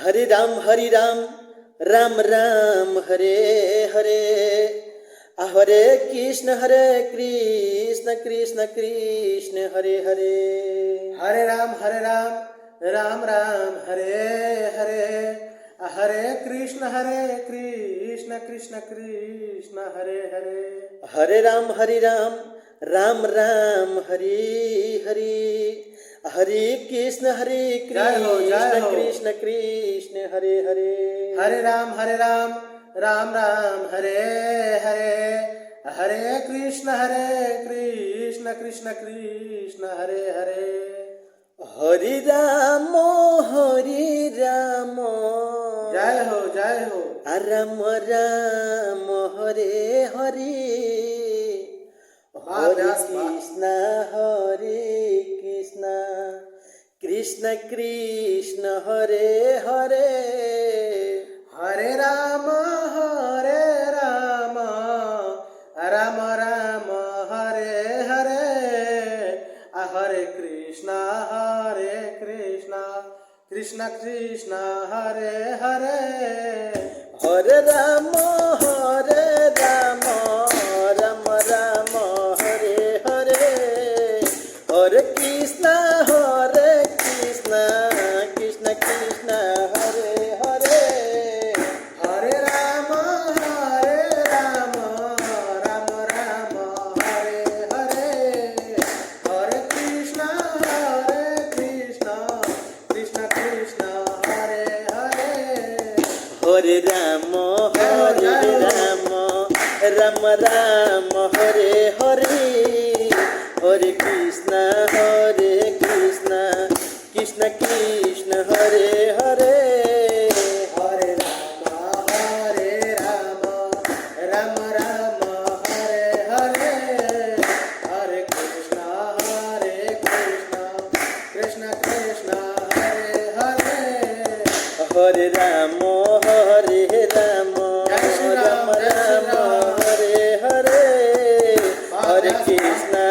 हरि राम राम राम हरे हरे हरे कृष्ण कृष्ण कृष्ण हरे हरे हरे राम राम राम हरे हरे हरे कृष्ण कृष्ण कृष्ण हरे हरे हरे राम राम राम हरे हरे हरे कृष्ण कृष्ण कृष्ण हरे हरे हरे राम राम राम हरे हरे हरे कृष्ण कृष्ण कृष्ण हरे हरे हरि राम जय हो राम राम हरे हरे हरे कृष्ण कृष्ण कृष्ण हरे हरे हरे राम राम राम हरे हरे हरे कृष्ण कृष्ण कृष्ण हरे हरे हरे राम राम राम हरे हरे हरे कृष्ण कृष्ण कृष्ण हरे हरे हरे राम राम राम हरे हरे हरे कृष्ण कृष्ण कृष्ण हरे हरे हरे राम राम राम हरे हरे हरे कृष्ण कृष्ण कृष्ण हरे हरे हरे राम राम हरे हरे हरे कृष्ण कृष्ण कृष्ण हरे हरे हरे राम राम हरे हरे हरे कृष्ण कृष्ण कृष्ण हरे हरे हरे राम राम हरे हरे हरे कृष्ण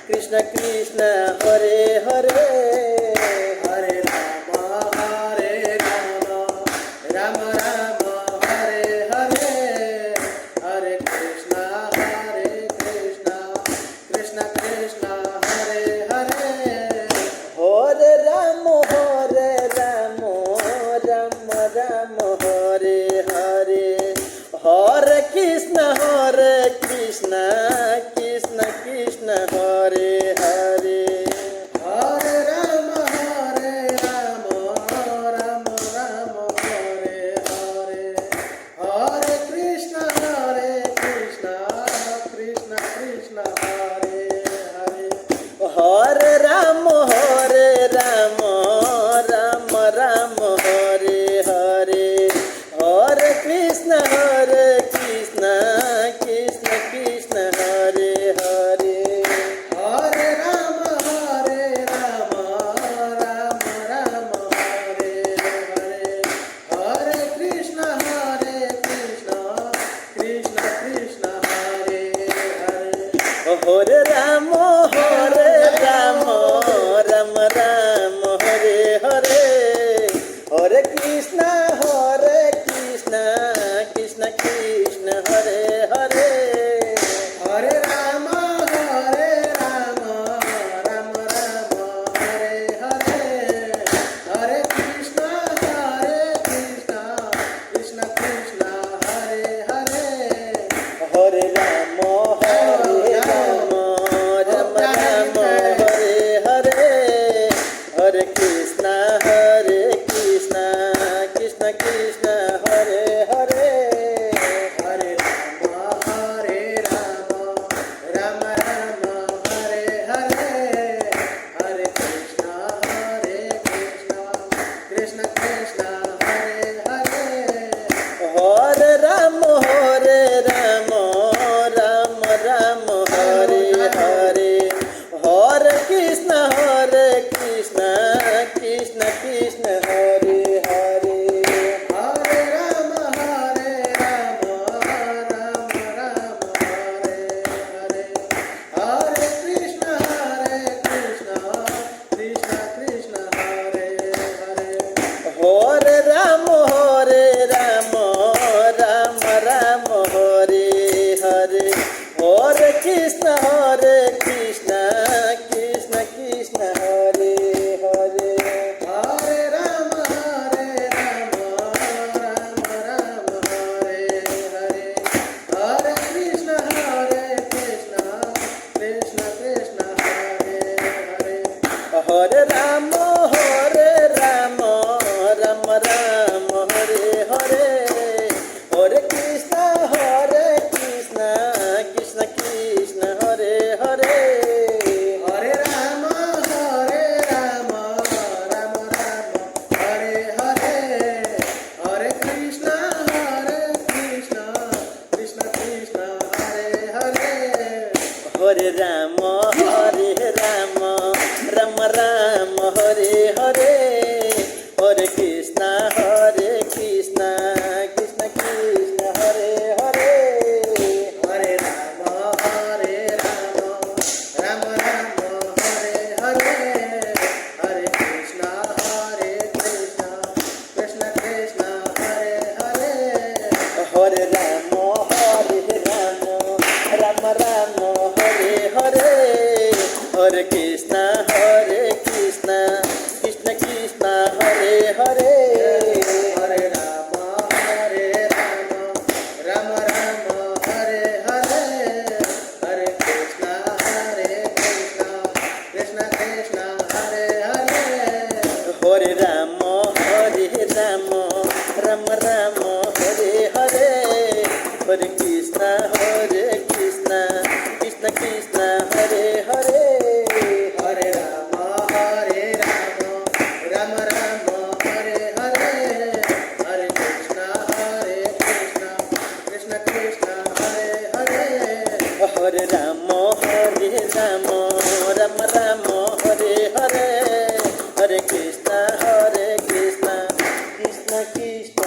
कृष्ण कृष्ण हरे हरे हरे राम राम हरे हरे हरे कृष्ण कृष्ण कृष्ण हरे हरे हरे राम राम हरे हरे हरे कृष्ण कृष्ण कृष्ण हरे हरे हरे राम राम हरे हरे हरे कृष्ण कृष्ण कृष्ण हरे हरे हरे राम राम हरे हरे हरे कृष्ण कृष्ण कृष्ण हरे हरे हरे राम राम हरे हरे हरे कृष्ण कृष्ण कृष्ण हरे हरे हरे राम राम हरे हरे हरे कृष्ण कृष्ण कृष्ण हरे हरे हरे राम राम हरे हरे हरे कृष्ण कृष्ण कृष्ण हरे हरे हरे राम हरे हरे हरे कृष्ण कृष्ण कृष्ण हरे हरे हरे राम राम हरे हरे हरे कृष्ण कृष्ण कृष्ण हरे हरे हरे राम राम हरे हरे हरे कृष्ण कृष्ण कृष्ण हरे हरे রাম হরে Ram Ram Ram Hare Hare Hare Krishna Krishna Krishna Hare Hare Hare Rama, Rama Rama, Hare Hare. Hare Krishna, Krishna Krishna, Hare Hare. হরে Ram Ram Ram Hare Hare Hare Krishna Krishna Krishna Hare Hare Hare Rama, Rama Rama, Hare Hare. Hare Krishna, Krishna Krishna, Hare Hare. হরে Ram Ram Ram Hare Hare Hare Krishna Krishna Krishna Hare Hare Hare Rama, Rama Rama, Hare Hare. Hare Krishna, Krishna Krishna, Hare Hare. হরে Ram Ram Ram Hare Hare Hare Krishna Krishna Krishna Hare Hare Hare Rama, Rama Rama, Hare Hare. Hare Krishna, Krishna Krishna, Hare Hare. হরে Ram Ram Ram Hare Hare Hare Krishna Krishna Krishna Hare Hare Hare Rama, Rama Rama, Hare Hare. Hare Krishna, Krishna Krishna, Hare Hare. হরে রাম রাম রাম হরে হরে হরে কৃষ্ণ কৃষ্ণ কৃষ্ণ